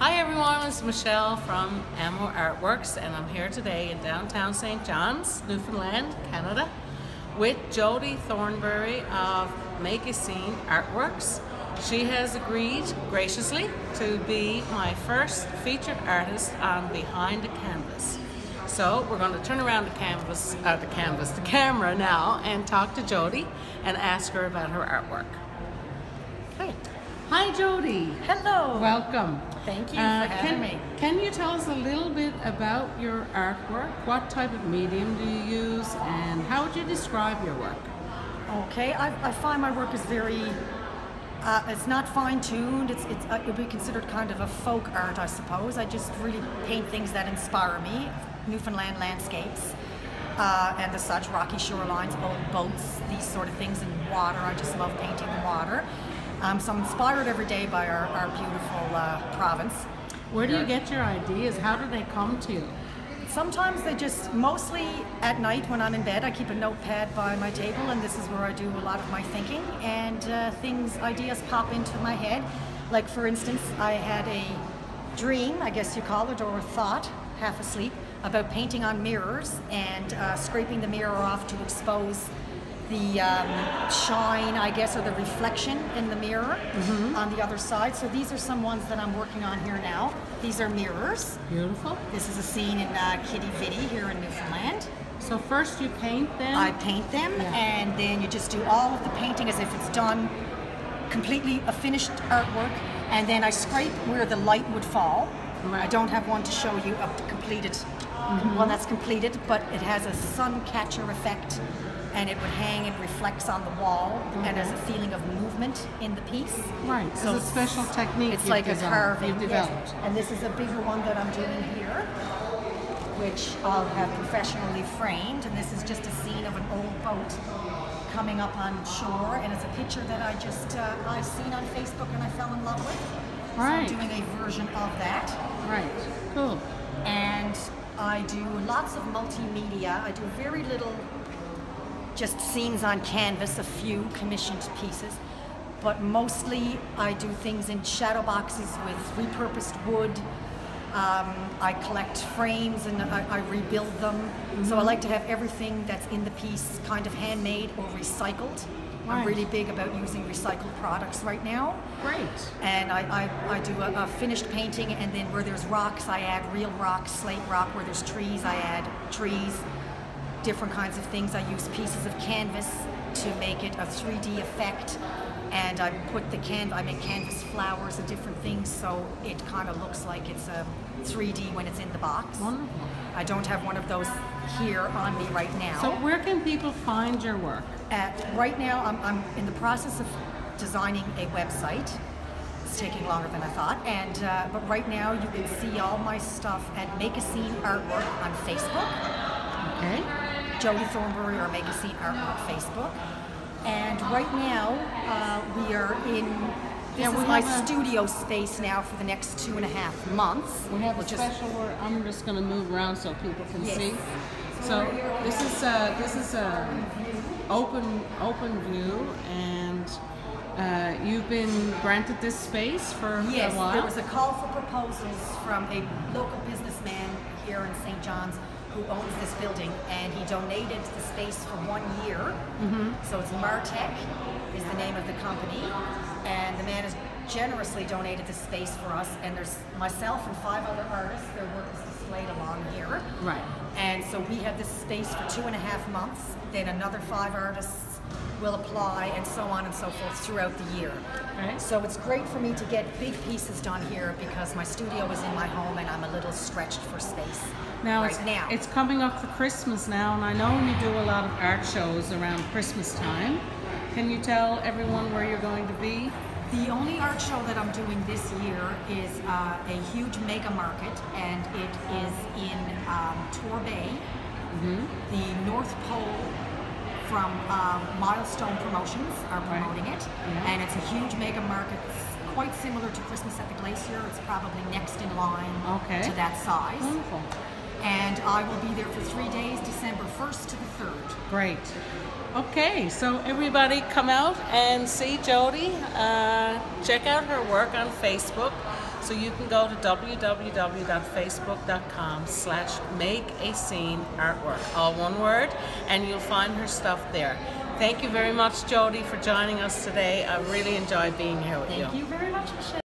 Hi everyone, it's Michelle from Ammo Artworks, and I'm here today in downtown St. John's, Newfoundland, Canada, with Jodie Thornbury of Make a Scene Artworks. She has agreed graciously to be my first featured artist on Behind the Canvas. So we're going to turn around the camera now, and talk to Jodie and ask her about her artwork. Okay. Hi Jodie. Hello. Welcome. Thank you for having me. Can you tell us a little bit about your artwork? What type of medium do you use, and how would you describe your work? Okay, I find my work is very, it's not fine-tuned. It would be considered kind of a folk art, I suppose. I just really paint things that inspire me. Newfoundland landscapes and the such, rocky shorelines, old boats, these sort of things, and water. I just love painting the water. So I'm inspired every day by our beautiful province. Where do you get your ideas? How do they come to you? Sometimes they just, mostly at night when I'm in bed, I keep a notepad by my table, and this is where I do a lot of my thinking, and ideas pop into my head. Like for instance, I had a dream, I guess you call it, or a thought, half asleep, about painting on mirrors and scraping the mirror off to expose the shine, I guess, or the reflection in the mirror on the other side. So these are some ones that I'm working on here now. These are mirrors. Beautiful. This is a scene in Kitty Vitty here in Newfoundland. So first you paint them? I paint them, and then you just do all of the painting as if it's done, completely a finished artwork, and then I scrape where the light would fall. Right. I don't have one to show you of the completed one that's completed, but it has a sun catcher effect, and it would hang and reflects on the wall, and there's a feeling of movement in the piece. Right, so it's a special technique. It's like a carving. You've developed. Yes. And this is a bigger one that I'm doing here, which I'll have professionally framed, and this is just a scene of an old boat coming up on shore, and it's a picture that I just I seen on Facebook and I fell in love with. Right. So I'm doing a version of that. Right, cool. And I do lots of multimedia. I do very little just scenes on canvas, a few commissioned pieces, but mostly I do things in shadow boxes with repurposed wood. I collect frames and I rebuild them. So I like to have everything that's in the piece kind of handmade or recycled. Right. I'm really big about using recycled products right now. Great. And I do a finished painting, and then where there's rocks, I add real rocks, slate rock. Where there's trees, I add trees. Different kinds of things. I use pieces of canvas to make it a 3D effect, and I make canvas flowers and different things, so it kind of looks like it's a 3D when it's in the box. Wonderful. I don't have one of those here on me right now. So where can people find your work? Right now, I'm in the process of designing a website. It's taking longer than I thought, and but right now you can see all my stuff at Make a Scene Artwork on Facebook. Okay. Jodie Thornbury or Make a Scene Artwork Facebook. And right now we are in, this is my studio space now for the next 2.5 months. We have a special where I'm just going to move around so people can see. So this is a open view, and you've been granted this space for a while. Yes, there was a call for proposals from a local businessman here in St. John's who owns this building, and he donated the space for 1 year. So it's Martech is the name of the company, and the man has generously donated the space for us, and there's myself and 5 other artists. Their work is displayed along here. Right. And so we have this space for 2.5 months, then another 5 artists will apply, and so on and so forth throughout the year. Right. So it's great for me to get big pieces done here because my studio is in my home and I'm a little stretched for space now. It's coming up for Christmas now, and I know you do a lot of art shows around Christmas time. Can you tell everyone where you're going to be? The only art show that I'm doing this year is a huge mega market, and it is in Torbay, the North Pole. From Milestone Promotions are promoting it, and it's a huge mega market. It's quite similar to Christmas at the Glacier. It's probably next in line to that size. Wonderful. And I will be there for 3 days, December 1st to the 3rd. Great. Okay, so everybody come out and see Jodie. Check out her work on Facebook. So you can go to www.facebook.com/makeasceneartwork, all one word, and you'll find her stuff there. Thank you very much, Jodie, for joining us today. I really enjoyed being here with you. Thank you very much, Michelle.